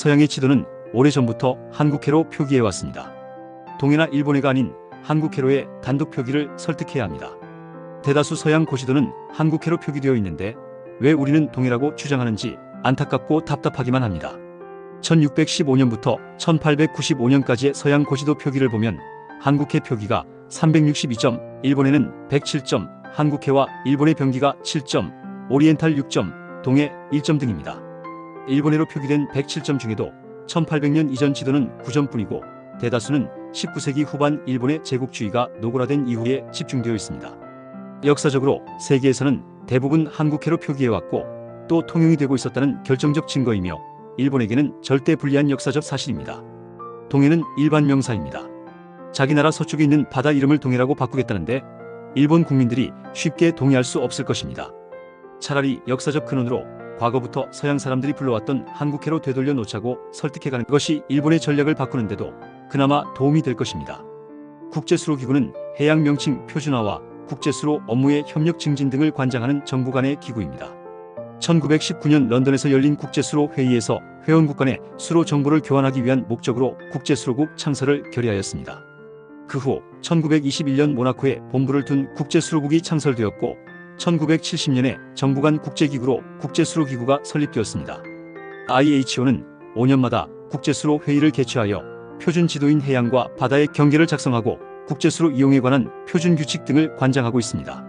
서양의 지도는 오래전부터 한국해로 표기해왔습니다. 동해나 일본해가 아닌 한국해로의 단독 표기를 설득해야 합니다. 대다수 서양 고시도는 한국해로 표기되어 있는데 왜 우리는 동해라고 주장하는지 안타깝고 답답하기만 합니다. 1615년부터 1895년까지의 서양 고시도 표기를 보면 한국해 표기가 362점, 일본해는 107점, 한국해와 일본해 병기가 7점, 오리엔탈 6점, 동해 1점 등입니다. 일본해로 표기된 107점 중에도 1800년 이전 지도는 9점뿐이고 대다수는 19세기 후반 일본의 제국주의가 노골화된 이후에 집중되어 있습니다. 역사적으로 세계에서는 대부분 한국해로 표기해왔고 또 통용이 되고 있었다는 결정적 증거이며 일본에게는 절대 불리한 역사적 사실입니다. 동해는 일반 명사입니다. 자기 나라 서쪽에 있는 바다 이름을 동해라고 바꾸겠다는데 일본 국민들이 쉽게 동의할 수 없을 것입니다. 차라리 역사적 근원으로 과거부터 서양 사람들이 불러왔던 한국해로 되돌려 놓자고 설득해가는 것이 일본의 전략을 바꾸는데도 그나마 도움이 될 것입니다. 국제수로기구는 해양 명칭 표준화와 국제수로 업무의 협력 증진 등을 관장하는 정부 간의 기구입니다. 1919년 런던에서 열린 국제수로 회의에서 회원국 간의 수로 정보를 교환하기 위한 목적으로 국제수로국 창설을 결의하였습니다. 그 후 1921년 모나코에 본부를 둔 국제수로국이 창설되었고 1970년에 정부 간 국제기구로 국제수로기구가 설립되었습니다. IHO는 5년마다 국제수로 회의를 개최하여 표준 지도인 해양과 바다의 경계를 작성하고 국제수로 이용에 관한 표준 규칙 등을 관장하고 있습니다.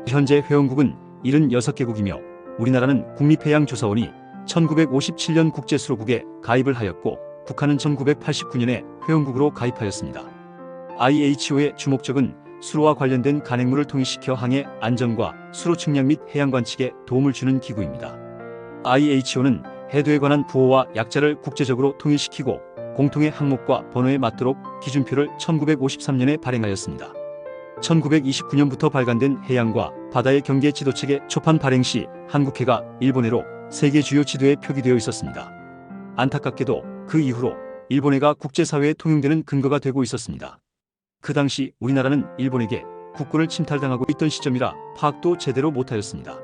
현재 회원국은 76개국이며 우리나라는 국립해양조사원이 1957년 국제수로국에 가입을 하였고 북한은 1989년에 회원국으로 가입하였습니다. IHO의 주목적은 수로와 관련된 간행물을 통일시켜 항해 안전과 수로 측량 및 해양 관측에 도움을 주는 기구입니다. IHO는 해도에 관한 부호와 약자를 국제적으로 통일시키고 공통의 항목과 번호에 맞도록 기준표를 1953년에 발행하였습니다. 1929년부터 발간된 해양과 바다의 경계 지도책의 초판 발행 시 한국해가 일본해로 세계 주요 지도에 표기되어 있었습니다. 안타깝게도 그 이후로 일본해가 국제사회에 통용되는 근거가 되고 있었습니다. 그 당시 우리나라는 일본에게 국권을 침탈당하고 있던 시점이라 파악도 제대로 못하였습니다.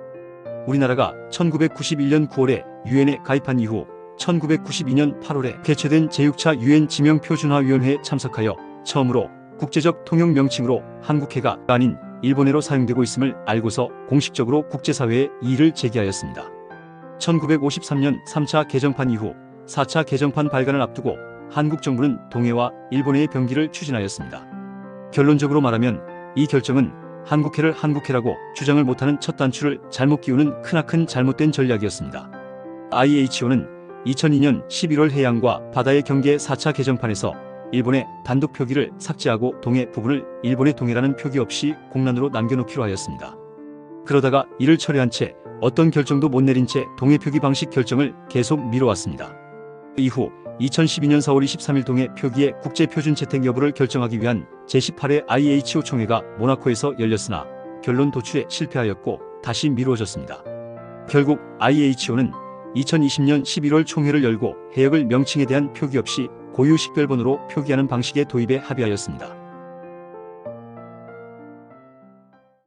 우리나라가 1991년 9월에 유엔에 가입한 이후 1992년 8월에 개최된 제6차 유엔 지명표준화위원회에 참석하여 처음으로 국제적 통용 명칭으로 한국해가 아닌 일본해로 사용되고 있음을 알고서 공식적으로 국제사회에 이의를 제기하였습니다. 1953년 3차 개정판 이후 4차 개정판 발간을 앞두고 한국 정부는 동해와 일본해의 병기를 추진하였습니다. 결론적으로 말하면 이 결정은 한국해를 한국해라고 주장을 못하는 첫 단추를 잘못 끼우는 크나큰 잘못된 전략이었습니다. IHO는 2002년 11월 해양과 바다의 경계 4차 개정판에서 일본의 단독 표기를 삭제하고 동해 부분을 일본의 동해라는 표기 없이 공란으로 남겨놓기로 하였습니다. 그러다가 이를 철회한 채 어떤 결정도 못 내린 채 동해 표기 방식 결정을 계속 미뤄왔습니다. 이후 2012년 4월 23일 동해 표기의 국제표준 채택 여부를 결정하기 위한 제18회 IHO 총회가 모나코에서 열렸으나 결론 도출에 실패하였고 다시 미루어졌습니다. 결국 IHO는 2020년 11월 총회를 열고 해역을 명칭에 대한 표기 없이 고유 식별번호로 표기하는 방식의 도입에 합의하였습니다.